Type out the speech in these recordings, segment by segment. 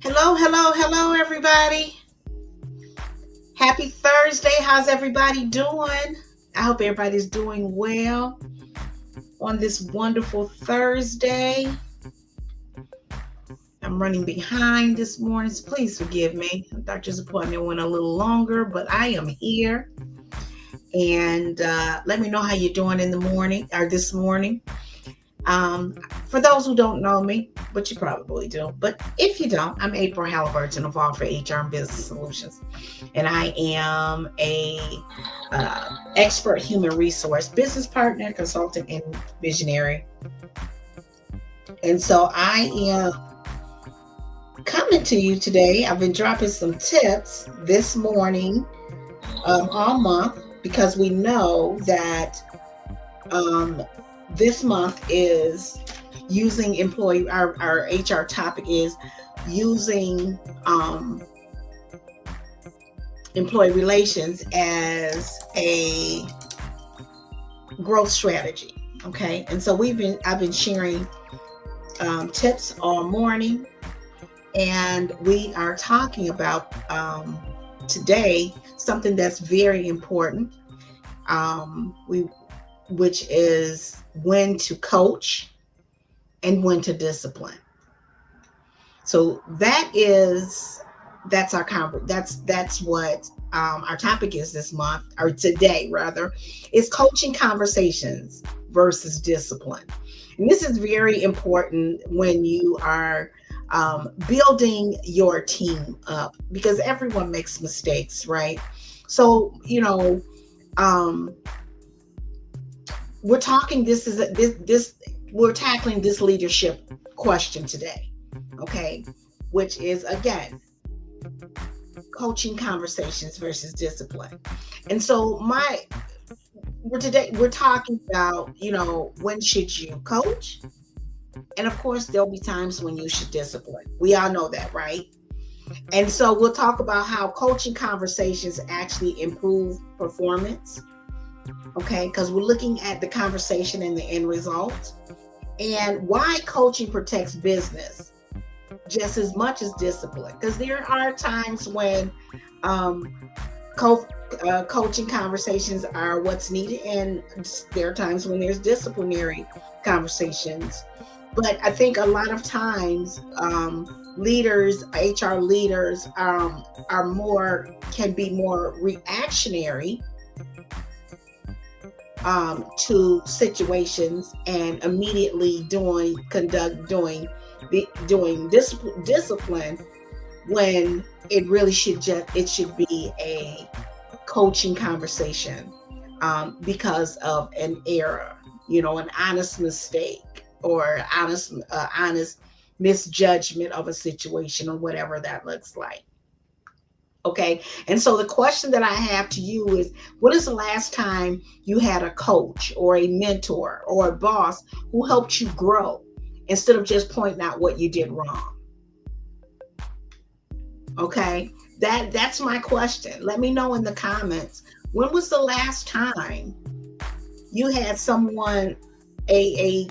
Hello, everybody. Happy Thursday. How's everybody doing? I hope everybody's doing well on this wonderful Thursday. I'm running behind this morning, so please forgive me. The doctor's appointment went a little longer, but I am here. And let me know how you're doing in the morning or this morning. Um, for those who don't know me, but you probably do, but if you don't, I'm April Halliburton of All for HR and Business Solutions, and I am a expert human resource business partner, consultant, and visionary. And so I am coming to you today. I've been dropping some tips this morning, all month, because we know that um, this month is using employee, our HR topic is using employee relations as a growth strategy. Okay. And so I've been sharing tips all morning, and we are talking about today something that's very important. Which is when to coach and when to discipline. So that's that's what our topic is this month, or today rather, is coaching conversations versus discipline. And this is very important when you are building your team up, because everyone makes mistakes, right? So um, we're talking this is a, this we're tackling this leadership question today, okay, which is again coaching conversations versus discipline. And so my we're talking about, when should you coach, and of course there'll be times when you should discipline. We all know that, right? And so we'll talk about how coaching conversations actually improve performance, okay, because we're looking at the conversation and the end result, and why coaching protects business just as much as discipline, because there are times when coaching conversations are what's needed, and there are times when there's disciplinary conversations. But I think a lot of times leaders, HR leaders, can be more reactionary to situations, and immediately doing discipline, when it should be a coaching conversation, because of an error, an honest mistake, or honest misjudgment of a situation, or whatever that looks like. Okay. And so the question that I have to you is, what is the last time you had a coach or a mentor or a boss who helped you grow instead of just pointing out what you did wrong? Okay. That's my question. Let me know in the comments. When was the last time you had someone, a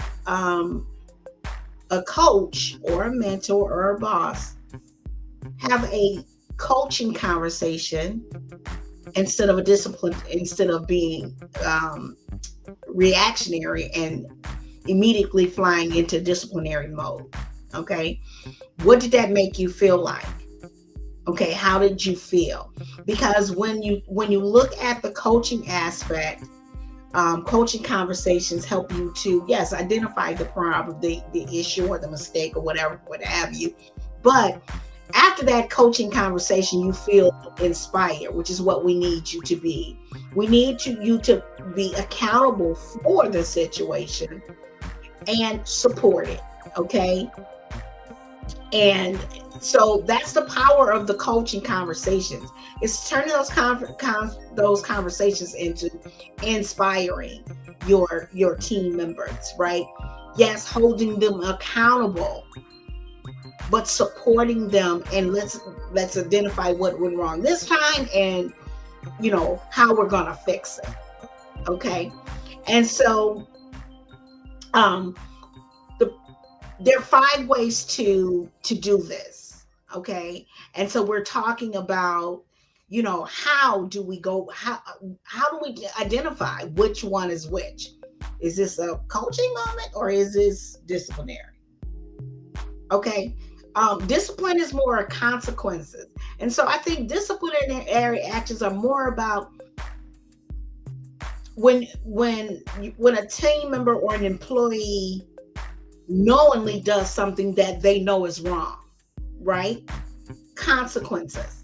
a coach or a mentor or a boss, have a coaching conversation instead of being reactionary and immediately flying into disciplinary mode? Okay. What did that make you feel like? Okay. How did you feel? Because when you look at the coaching aspect, coaching conversations help you to, yes, identify the problem, the issue, or the mistake, or whatever, what have you. But after that coaching conversation, you feel inspired, which is what we need you to be. We need you to be accountable for the situation and support it. Okay. And so that's the power of the coaching conversations. It's turning those conversations into inspiring your team members, right? Yes, holding them accountable, but supporting them, and let's identify what went wrong this time, and how we're gonna fix it. Okay. And so um the there are 5 ways to do this. Okay. And so we're talking about, how do we go, how do we identify which one is which? Is this a coaching moment or is this disciplinary? Okay. Discipline is more consequences. And so I think disciplinary actions are more about when a team member or an employee knowingly does something that they know is wrong, right? Consequences,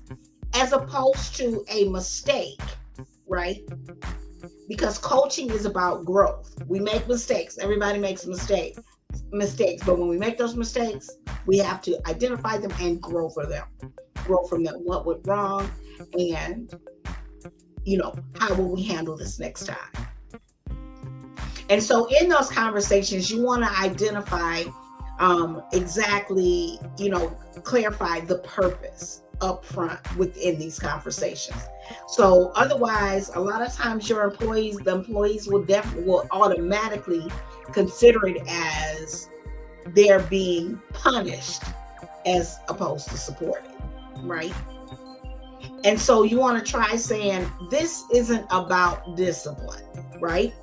as opposed to a mistake, right? Because coaching is about growth. We make mistakes. Everybody makes mistakes, but when we make those mistakes, we have to identify them and grow from them. What went wrong, and how will we handle this next time? And so in those conversations, you want to identify exactly, clarify the purpose up front within these conversations. So otherwise, a lot of times the employees will automatically consider it as they're being punished as opposed to supported, right? And so you want to try saying, this isn't about discipline, right?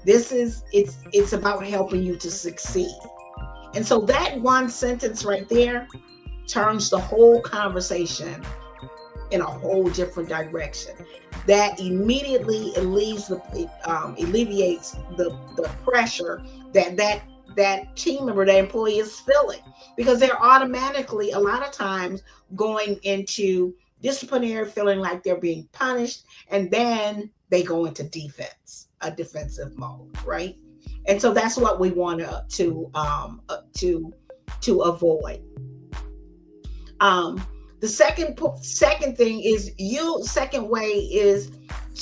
It's about helping you to succeed. And so that one sentence right there turns the whole conversation in a whole different direction. That immediately alleviates the pressure that team member, that employee is feeling, because they're automatically, a lot of times, going into disciplinary, feeling like they're being punished, and then they go into a defensive mode, right? And so that's what we want to avoid. The second way is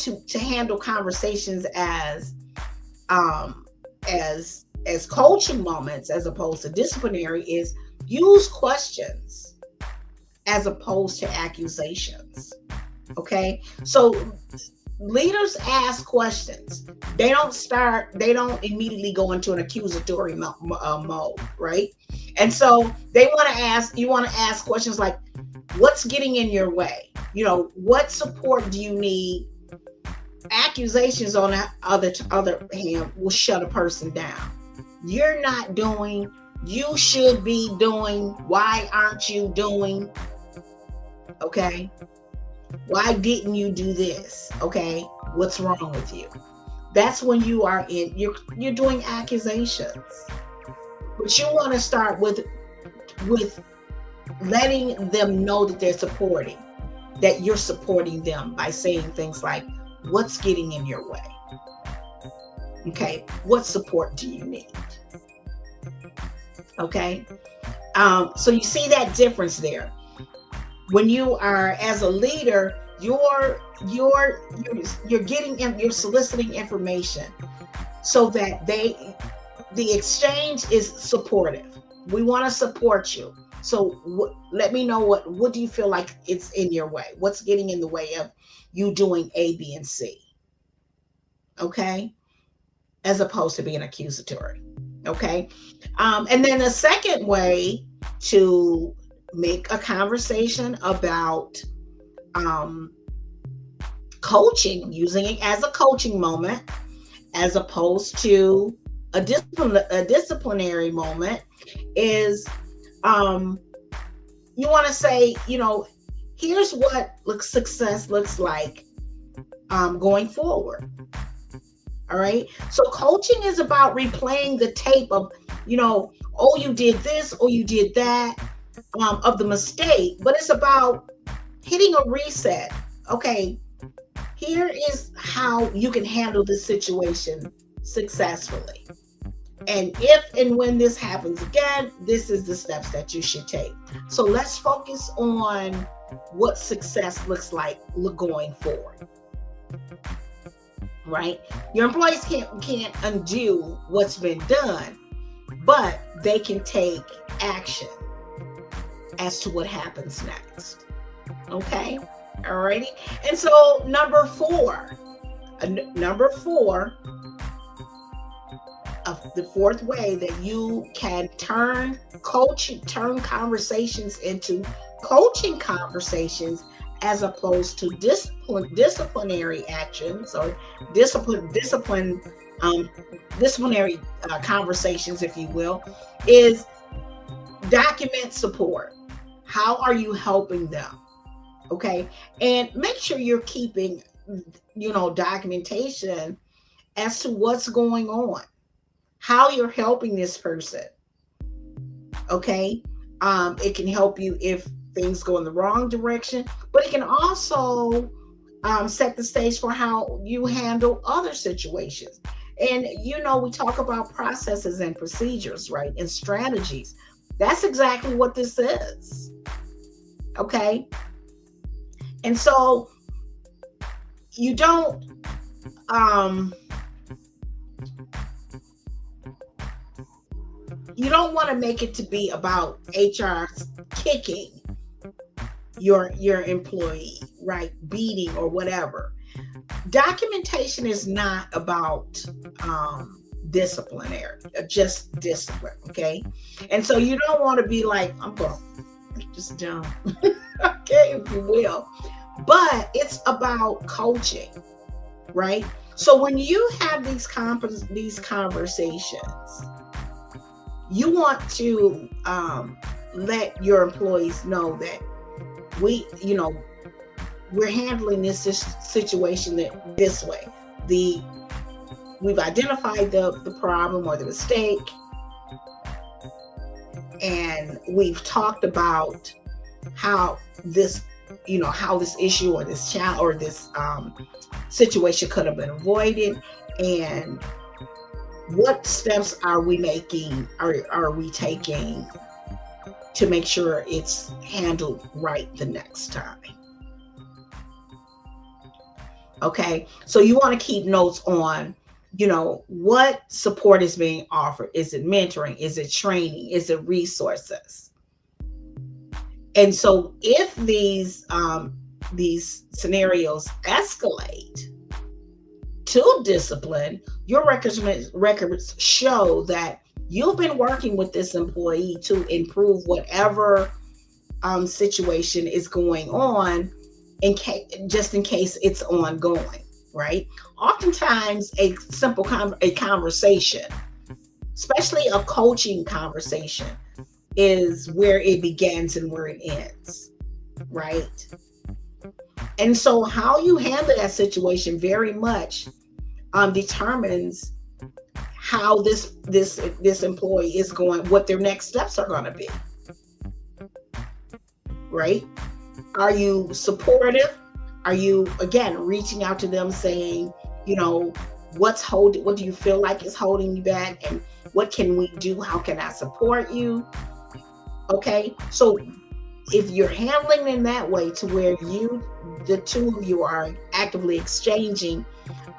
to handle conversations as coaching moments as opposed to disciplinary, is use questions as opposed to accusations. Okay, so leaders ask questions. They don't immediately go into an accusatory mode, right? And so you want to ask questions like, what's getting in your way? What support do you need? Accusations, on the other hand, will shut a person down. You're not doing, you should be doing, why aren't you doing? Okay. Why didn't you do this? Okay. What's wrong with you? That's when you're doing accusations. But you want to start with letting them know that you're supporting them by saying things like, what's getting in your way? Okay. What support do you need? Okay. So you see that difference there. When you are, as a leader, you're soliciting information so that the exchange is supportive. We want to support you. So let me know what do you feel like it's in your way? What's getting in the way of you doing A, B, and C? Okay, as opposed to being accusatory. Okay, and then the second way to make a conversation about coaching, using it as a coaching moment, as opposed to a disciplinary moment, is you want to say, here's what success looks like going forward. All right. So coaching is about replaying the tape of, oh, you did this, or you did that, of the mistake, but it's about hitting a reset. Okay, here is how you can handle this situation successfully. And if and when this happens again, this is the steps that you should take. So let's focus on what success looks like going forward. Right? Your employees can't undo what's been done, but they can take action as to what happens next. Okay? Alrighty. And so number four, the fourth way that you can turn conversations into coaching conversations, as opposed to disciplinary actions, or discipline um, disciplinary conversations, if you will, is document support. How are you helping them? Okay, and make sure you're keeping, documentation as to what's going on, how you're helping this person. Okay, it can help you if things go in the wrong direction, but it can also set the stage for how you handle other situations. And we talk about processes and procedures, right, and strategies. That's exactly what this is. Okay, and so you don't um want to make it to be about HR kicking your employee, right, beating or whatever. Documentation is not about disciplinary, just discipline. Okay, and so you don't want to be like, I'm going to just jump, okay, if you will, but it's about coaching, right? So when you have these conversations, you want to let your employees know that we're handling this situation this way. We've identified the problem or the mistake, and we've talked about how this issue or this challenge or this situation could have been avoided, and what steps are we making, are we taking to make sure it's handled right the next time. Okay, so you want to keep notes on, what support is being offered. Is it mentoring? Is it training? Is it resources? And so if these scenarios escalate to discipline, your records show that you've been working with this employee to improve whatever situation is going on, just in case it's ongoing, right? Oftentimes, a simple conversation, especially a coaching conversation, is where it begins and where it ends, right? And so how you handle that situation very much determines how this employee is going, what their next steps are going to be, right? Are you supportive? Are you, again, reaching out to them saying, what do you feel like is holding you back, and what can we do? How can I support you? Okay, so if you're handling in that way, to where the two of you are actively exchanging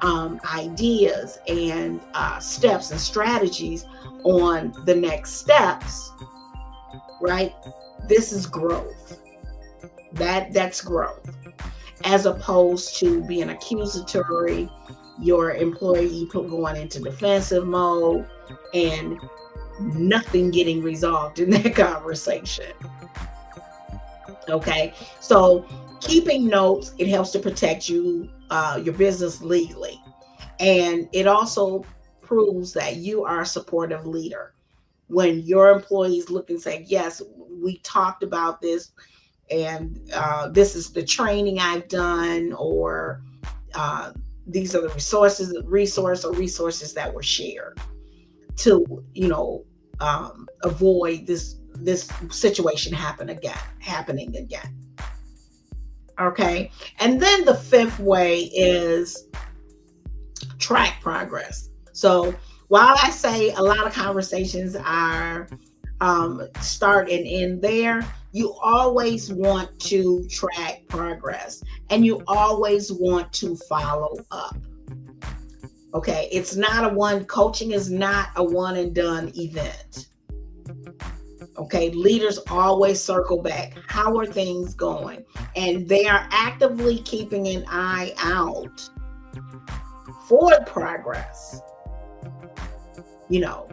ideas and steps and strategies on the next steps, right? This is growth. That's growth, as opposed to being accusatory, your employee going into defensive mode, and nothing getting resolved in that conversation. Okay, so keeping notes, it helps to protect your business legally, and it also proves that you are a supportive leader. When your employees look and say, yes, we talked about this, and this is the training I've done, or these are the resources that were shared to avoid this situation happening again. Okay, and then the fifth way is track progress. So while I say a lot of conversations are start and end there, you always want to track progress, and you always want to follow up. Okay, coaching is not a one and done event. Okay, leaders always circle back. How are things going? And they are actively keeping an eye out for progress. You know,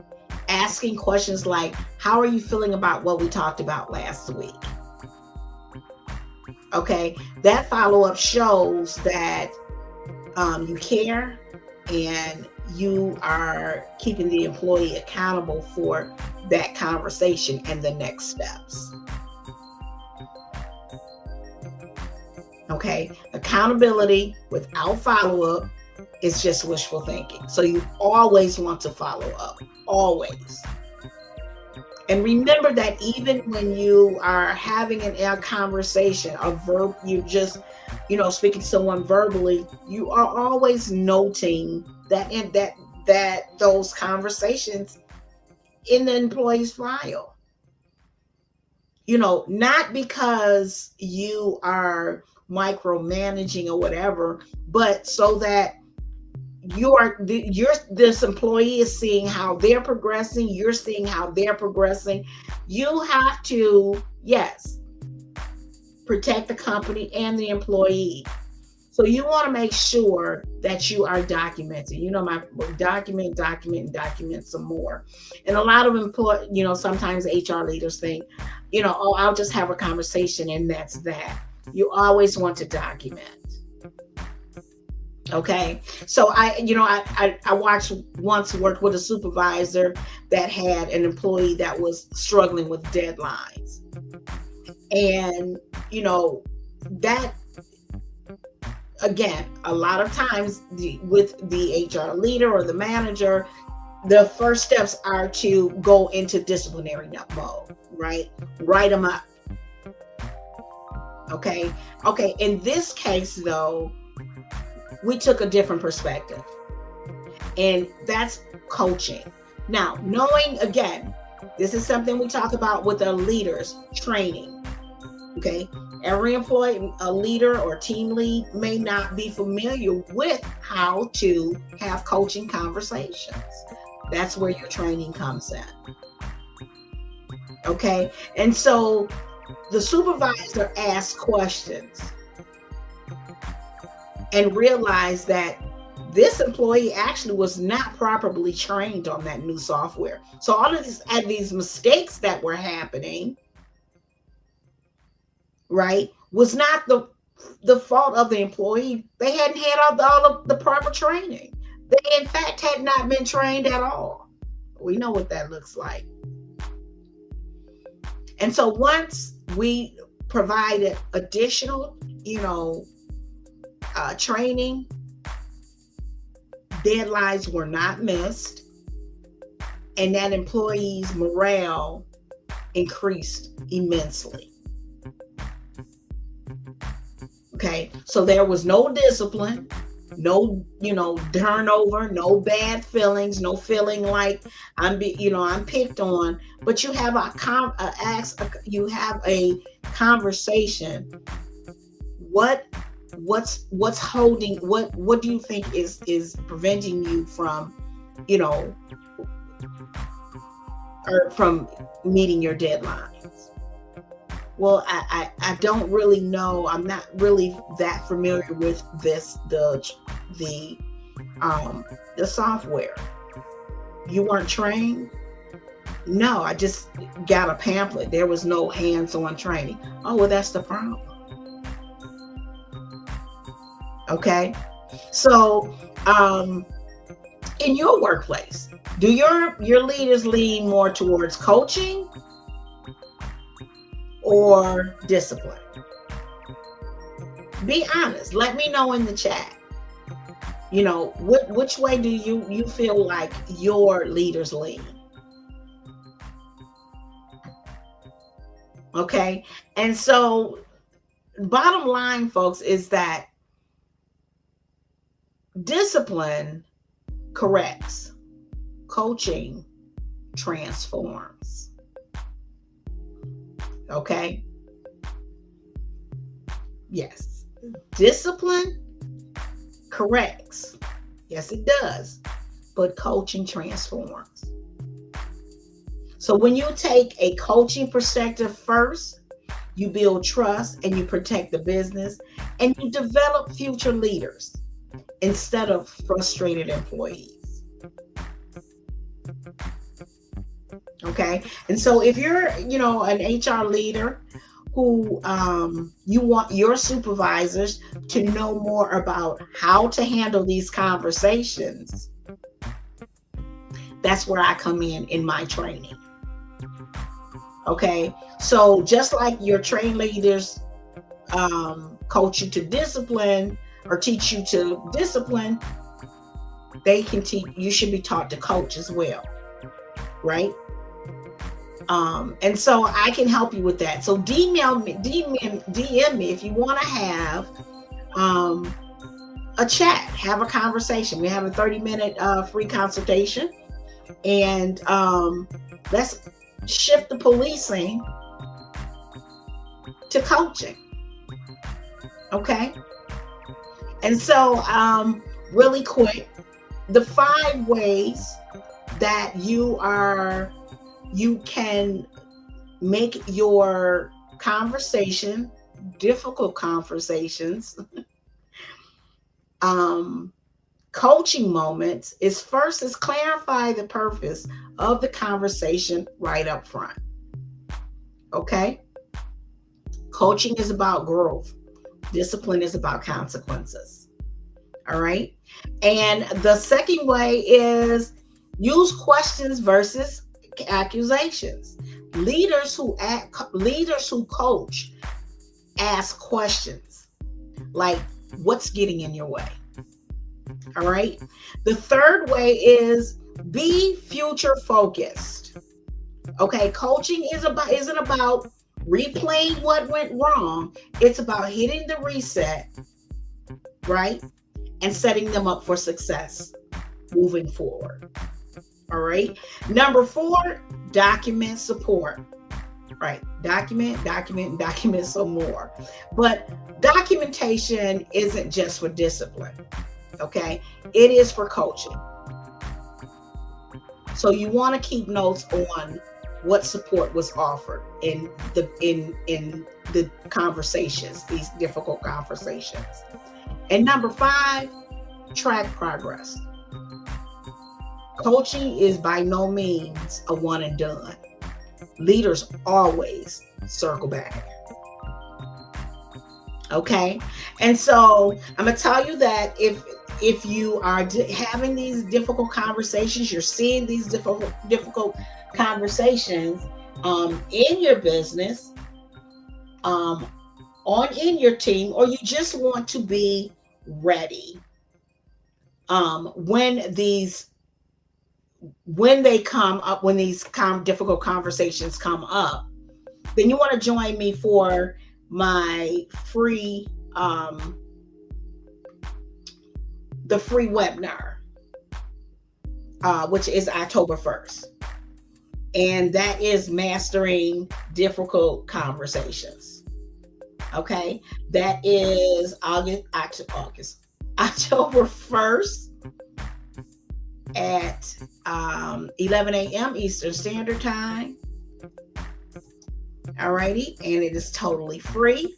asking questions like, how are you feeling about what we talked about last week? Okay, that follow up shows that you care and you are keeping the employee accountable for that conversation and the next steps. Okay, accountability without follow up is just wishful thinking. So you always want to follow up, always. And remember that even when you are having a conversation, you just, speaking to someone verbally, you are always noting that those conversations in the employee's file. Not because you are micromanaging or whatever, but so that this employee is seeing how they're progressing, you're seeing how they're progressing. You have to, yes, protect the company and the employee. So you want to make sure that you are documenting. My document some more. And a lot of sometimes HR leaders think, oh, I'll just have a conversation and that's that. You always want to document. Okay, so I once worked with a supervisor that had an employee that was struggling with deadlines, and that, again, a lot of times with the HR leader or the manager, the first steps are to go into disciplinary mode, right? Write them up. Okay. In this case, though, we took a different perspective, and that's coaching. Now, knowing, again, this is something we talk about with our leaders, training. Okay, every employee, a leader or team lead, may not be familiar with how to have coaching conversations. That's where your training comes in. Okay, and so the supervisor asks questions and realize that this employee actually was not properly trained on that new software. So all of these mistakes that were happening, right, was not the fault of the employee. They hadn't had all of the proper training. They, in fact, had not been trained at all. We know what that looks like. And so once we provided additional, training, deadlines were not missed, and that employee's morale increased immensely. Okay, so there was no discipline, no, turnover, no bad feelings, no feeling like I'm picked on, but you have a conversation. What's holding, what do you think is preventing you from, or from meeting your deadlines? Well, I don't really know. I'm not really that familiar with the software. You weren't trained? No, I just got a pamphlet. There was no hands-on training. Oh, well, that's the problem. Okay, so in your workplace, do your leaders lean more towards coaching or discipline? Be honest. Let me know in the chat. Which way do you feel like your leaders lean? Okay, and so bottom line, folks, is that discipline corrects, coaching transforms. Okay? Yes. Discipline corrects. Yes, it does. But coaching transforms. So when you take a coaching perspective first, you build trust and you protect the business and you develop future leaders instead of frustrated employees. Okay. And so if you're, an HR leader who you want your supervisors to know more about how to handle these conversations, that's where I come in my training. Okay. So just like your train leaders coach you to discipline or teach you to discipline, they can teach, you should be taught to coach as well. Right. And so I can help you with that. So DM me if you want to have um, a chat, have a conversation. We have a 30-minute free consultation, and let's shift the policing to coaching. Okay. And so, really quick, the 5 ways that you can make your conversation, difficult conversations, um, coaching moments is first is clarify the purpose of the conversation right up front. Okay. Coaching is about growth. Discipline is about consequences. All right. And the second way is use questions versus accusations. Leaders who coach ask questions like, what's getting in your way? All right. The third way is be future focused. Okay. Coaching isn't about replaying what went wrong. It's about hitting the reset, right? And setting them up for success moving forward. All right. Number 4, document support. Right. Document some more. But documentation isn't just for discipline. Okay. It is for coaching. So you want to keep notes on what support was offered in the conversations, these difficult conversations. And number 5, track progress. Coaching is by no means a one and done. Leaders always circle back. Okay. And so I'm going to tell you that if you are having these difficult conversations, you're seeing these difficult conversations in your business, in your team, or you just want to be ready when they come up, when these difficult conversations come up, then you want to join me for my free the free webinar, which is October 1st. And that is mastering difficult conversations. Okay. That is October 1st at 11 a.m. Eastern Standard Time. Alrighty. And it is totally free.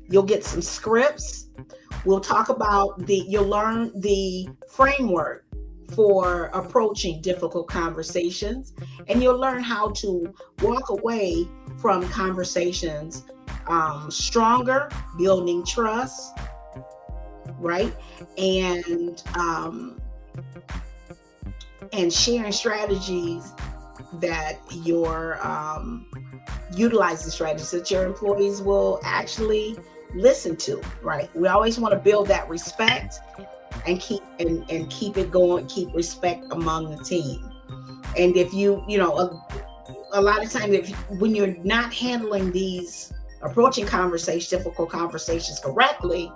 You'll get some scripts. We'll talk about you'll learn the framework for approaching difficult conversations, and you'll learn how to walk away from conversations stronger, building trust, right? And sharing strategies that you're utilizing strategies that your employees will actually listen to, right? We always want to build that respect and keep it going, keep respect among the team. And if a lot of times when you're not handling these approaching difficult conversations correctly,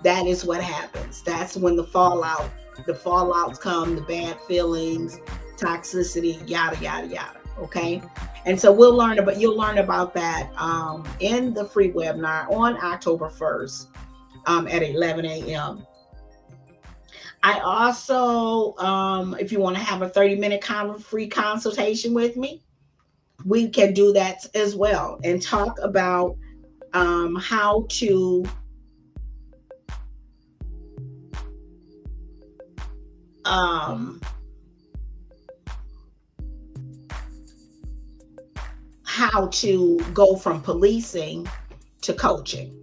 that is what happens. That's when the fallouts come, the bad feelings, toxicity, yada yada yada. Okay. And so you'll learn about that in the free webinar on October 1st at 11 a.m. I also, if you want to have a 30-minute free consultation with me, we can do that as well and talk about how to how to go from policing to coaching.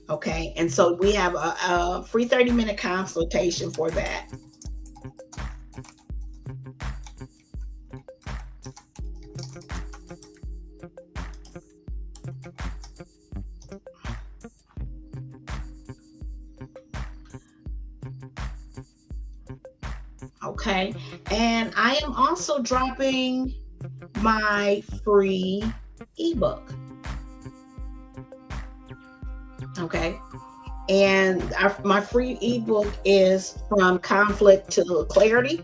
Okay, and so we have a free 30-minute consultation for that. Okay, and I am also dropping my free ebook. Okay, and my free ebook is From Conflict to Clarity.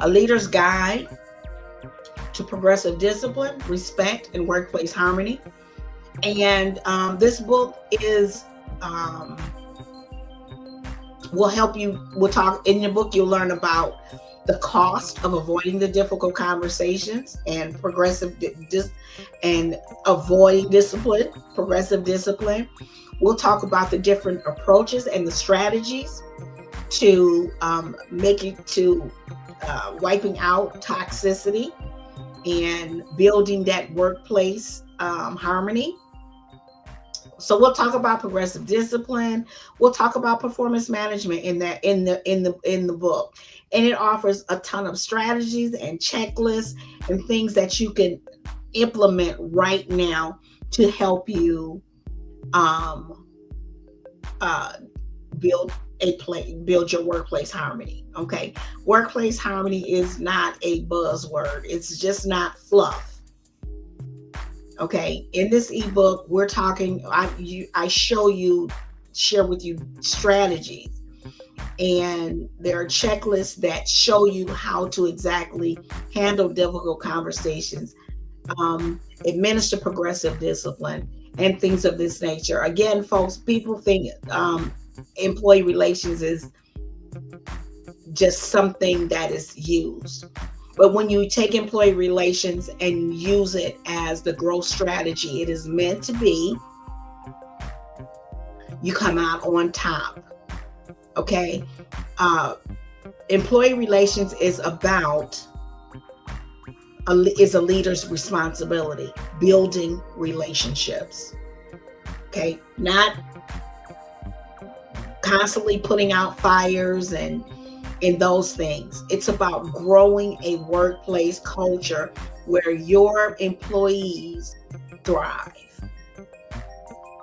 A Leader's Guide to Progressive Discipline, Respect, and Workplace Harmony. And this book is will help you. We'll talk in your book. You'll learn about the cost of avoiding the difficult conversations and and avoiding discipline, progressive discipline. We'll talk about the different approaches and the strategies to wiping out toxicity and building that workplace harmony. So we'll talk about progressive discipline. We'll talk about performance management in the book, and it offers a ton of strategies and checklists and things that you can implement right now to help you uh, build build your workplace harmony. Okay, workplace harmony is not a buzzword. It's just not fluff. Okay, in this ebook, we're talking. I share with you strategies, and there are checklists that show you how to exactly handle difficult conversations, administer progressive discipline, and things of this nature. Again, folks, people think employee relations is just something that is used. But when you take employee relations and use it as the growth strategy it is meant to be, you come out on top. Okay? Employee relations is about a leader's responsibility, building relationships. Okay? Not constantly putting out fires and those things. It's about growing a workplace culture where your employees thrive.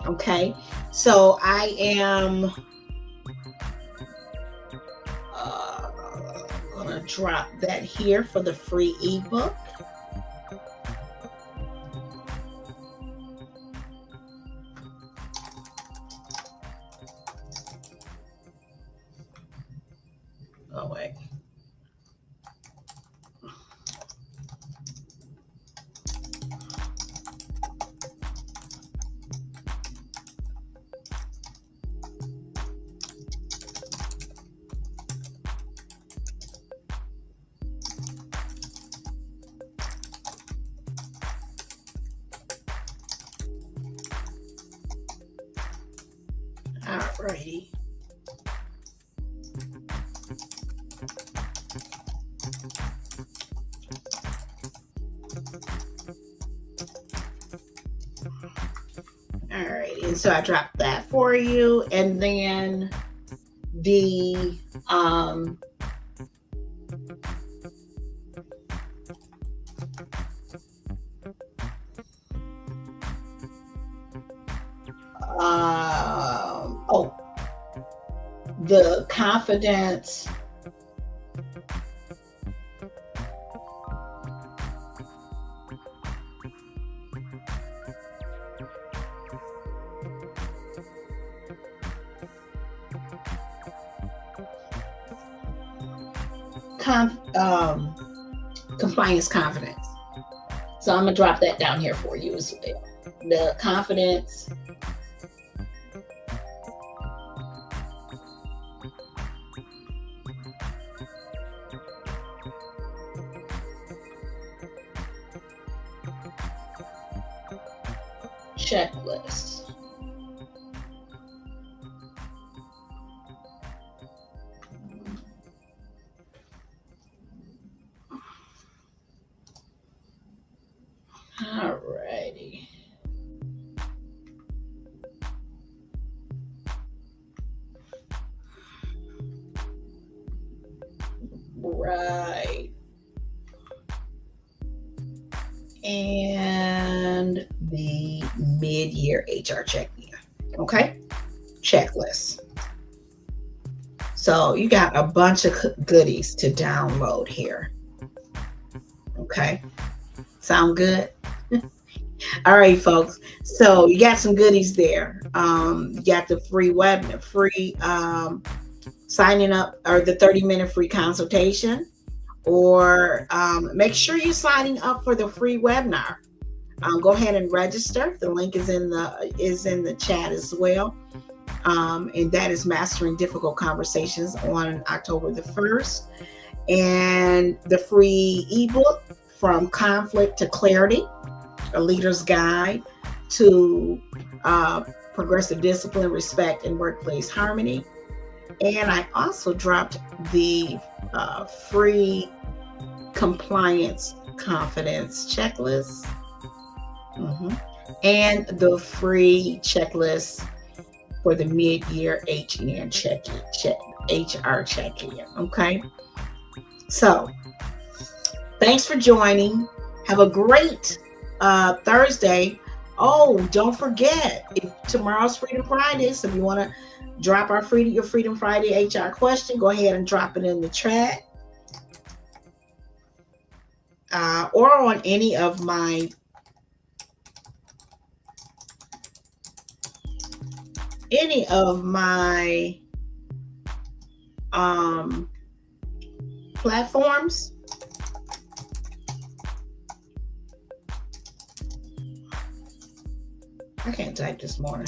Okay, so I am gonna drop that here for the free ebook. Oh wait. Alrighty. Alrighty, and so I dropped that for you, and then the the confidence compliance confidence. So I'm gonna drop that down here for you as well. The confidence checklist. Right. And the mid-year HR check-in. Okay. Checklist. So you got a bunch of goodies to download here. Okay. Sound good? All right, folks. So you got some goodies there. You got the free signing up, or the 30-minute free consultation, or make sure you're signing up for the free webinar. Go ahead and register. The link is in the chat as well. And that is Mastering Difficult Conversations on October the 1st. And the free ebook, From Conflict to Clarity, a leader's guide to progressive discipline, respect, and workplace harmony. And I also dropped the free compliance confidence checklist, and the free checklist for the mid-year HR check-in. Okay. So thanks for joining. Have a great Thursday. Oh, don't forget, tomorrow's Freedom Friday. So if you want to drop your Freedom Friday HR question, go ahead and drop it in the chat, or on any of my platforms. I can't type this morning.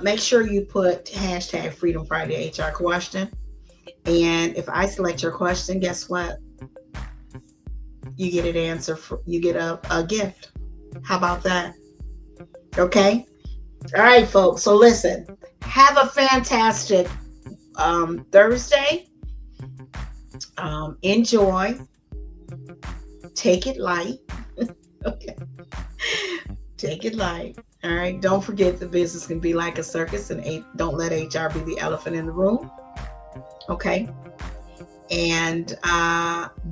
Make sure you put hashtag Freedom Friday HR question. And if I select your question, guess what? You get an answer. You get a gift. How about that? Okay. All right, folks. So listen, have a fantastic Thursday. Enjoy. Take it light. Okay. Take it light. All right. Don't forget, the business can be like a circus, and don't let HR be the elephant in the room. Okay. And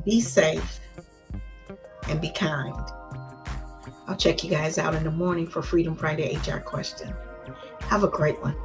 be safe and be kind. I'll check you guys out in the morning for Freedom Friday HR question. Have a great one.